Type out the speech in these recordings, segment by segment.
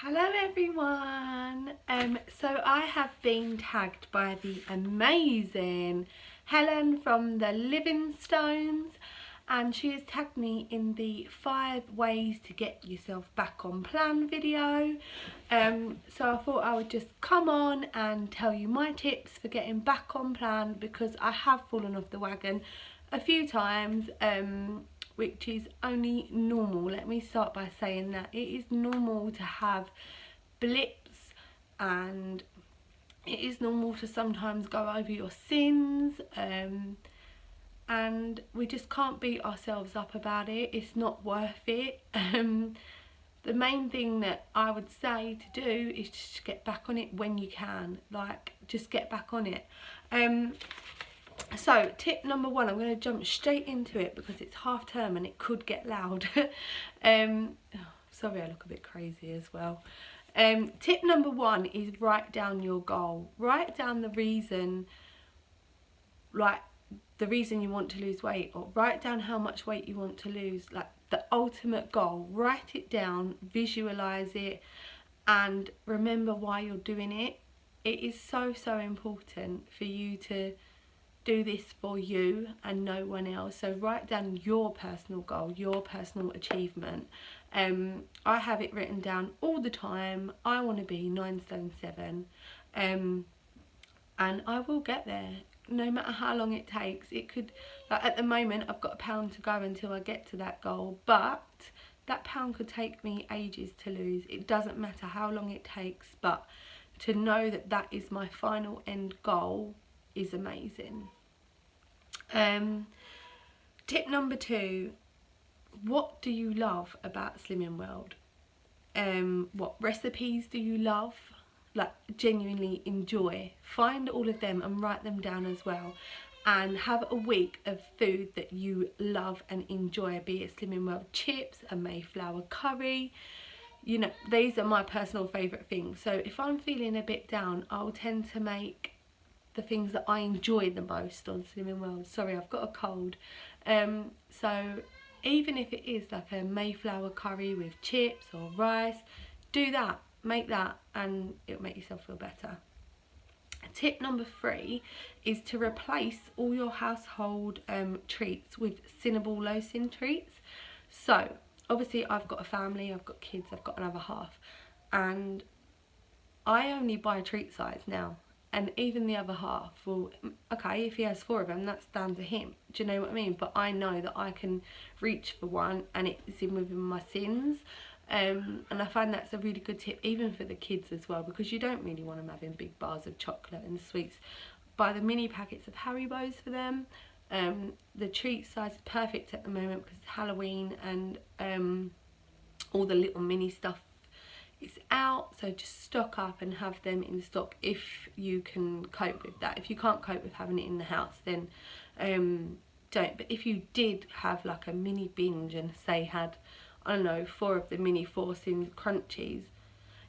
Hello everyone. So I have been tagged by the amazing Helen from the Livingstones, and she has tagged me in the 5 ways to get yourself back on plan video. So I thought I would just come on and tell you my tips for getting back on plan, because I have fallen off the wagon a few times, which is only normal. Let me start by saying that it is normal to have blips, and it is normal to sometimes go over your sins, and we just can't beat ourselves up about it. It's not worth it. The main thing that I would say to do is just get back on it when you can. Like, just get back on it. So tip number 1, I'm going to jump straight into it because it's half term and it could get loud. Sorry, I look a bit crazy as well. Tip number 1 is write down your goal. Write down the reason, like the reason you want to lose weight, or write down how much weight you want to lose, like the ultimate goal. Write it down, visualize it, and remember why you're doing it. It is so important for you to do this for you and no one else. So write down your personal goal, your personal achievement. I have it written down all the time. I want to be 9 stone 7, and I will get there, no matter how long it takes. It could, like at the moment I've got a pound to go until I get to that goal, but that pound could take me ages to lose. It doesn't matter how long it takes, but to know that that is my final end goal is amazing. Tip number 2, what do you love about Slimming World? What recipes do you love, like genuinely enjoy? Find all of them and write them down as well, and have a week of food that you love and enjoy, be it Slimming World chips, a Mayflower curry. You know, these are my personal favourite things. So if I'm feeling a bit down, I'll tend to make the things that I enjoy the most on Slimming World. Sorry, I've got a cold. So even if it is like a Mayflower curry with chips or rice, do that, make that, and it'll make yourself feel better. Tip number 3 is to replace all your household treats with Cinnaball low sin treats. So obviously I've got a family, I've got kids, I've got another half, and I only buy treat size now. And even the other half, well, okay, if he has 4 of them, that's down to him. Do you know what I mean? But I know that I can reach for one and it's in within my sins. And I find that's a really good tip, even for the kids as well, because you don't really want them having big bars of chocolate and sweets. Buy the mini packets of Haribos for them. The treat size is perfect at the moment because it's Halloween, and all the little mini stuff is out, so just stock up and have them in stock if you can cope with that. If you can't cope with having it in the house, then don't. But if you did have like a mini binge and say had, I don't know, 4 of the mini 4 Sins crunchies,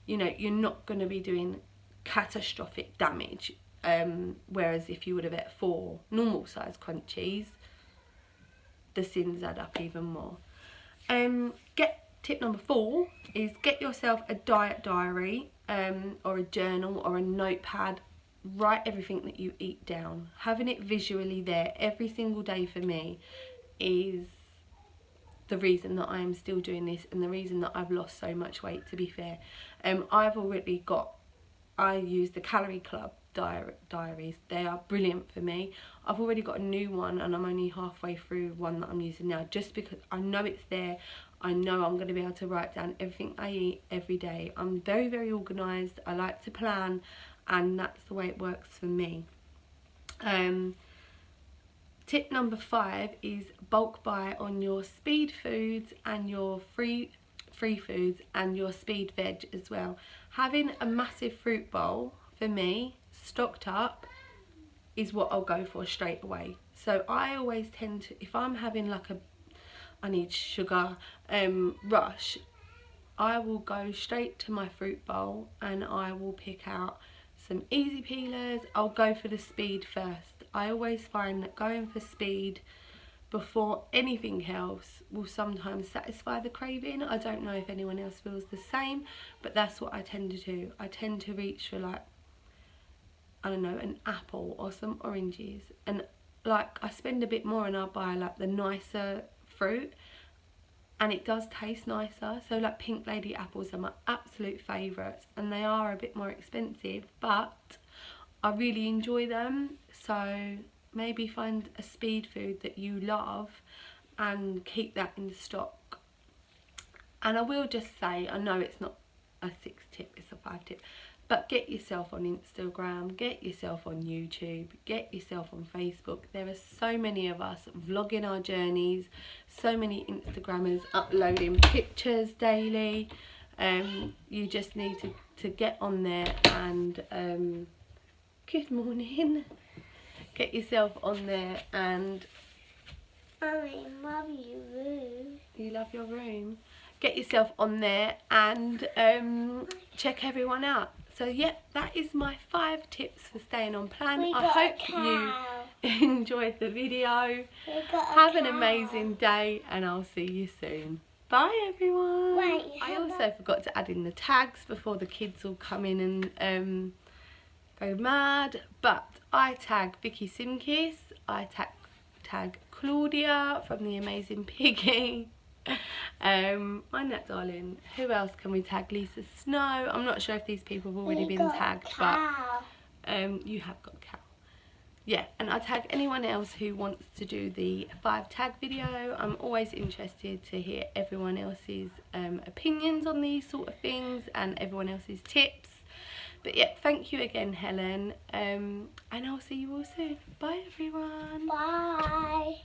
you know, you're not going to be doing catastrophic damage, whereas if you would have ate 4 normal size crunchies, the sins add up even more. Tip number 4 is get yourself a diet diary, or a journal or a notepad. Write everything that you eat down. Having it visually there every single day for me is the reason that I am still doing this, and the reason that I've lost so much weight, to be fair. I use the Calorie Club diaries. They are brilliant for me. I've already got a new one and I'm only halfway through one that I'm using now, just because I know it's there. I know I'm going to be able to write down everything I eat every day. I'm very organised. I like to plan, and that's the way it works for me. Tip number 5 is bulk buy on your speed foods and your free foods and your speed veg as well. Having a massive fruit bowl, for me, stocked up, is what I'll go for straight away. So I always tend to, if I'm having like I need sugar rush, I will go straight to my fruit bowl and I will pick out some easy peelers. I'll go for the speed first. I always find that going for speed before anything else will sometimes satisfy the craving. I don't know if anyone else feels the same, but that's what I tend to do. I tend to reach for, like, I don't know, an apple or some oranges, and like I spend a bit more and I buy like the nicer fruit, and it does taste nicer. So like Pink Lady apples are my absolute favourites, and they are a bit more expensive, but I really enjoy them. So maybe find a speed food that you love and keep that in stock. And I will just say, I know it's not a 6 tip, it's a 5 tip, but get yourself on Instagram, get yourself on YouTube, get yourself on Facebook. There are so many of us vlogging our journeys, so many Instagrammers uploading pictures daily. You just need to get on there and good morning. Get yourself on there and Mummy, love your room. You love your room? Get yourself on there and check everyone out. So yeah, that is my 5 tips for staying on plan. I hope you enjoyed the video. Have an amazing day, and I'll see you soon. Bye everyone. Wait, I also forgot to add in the tags before the kids all come in and go mad. But I tag Vicky Simkiss, I tag Claudia from The Amazing Piggy. Mind that, darling. Who else can we tag? Lisa Snow. I'm not sure if these people have already been tagged, but you have got a cow. Yeah, and I tag anyone else who wants to do the 5 tag video. I'm always interested to hear everyone else's opinions on these sort of things and everyone else's tips. But yeah, thank you again, Helen, and I'll see you all soon. Bye everyone. Bye.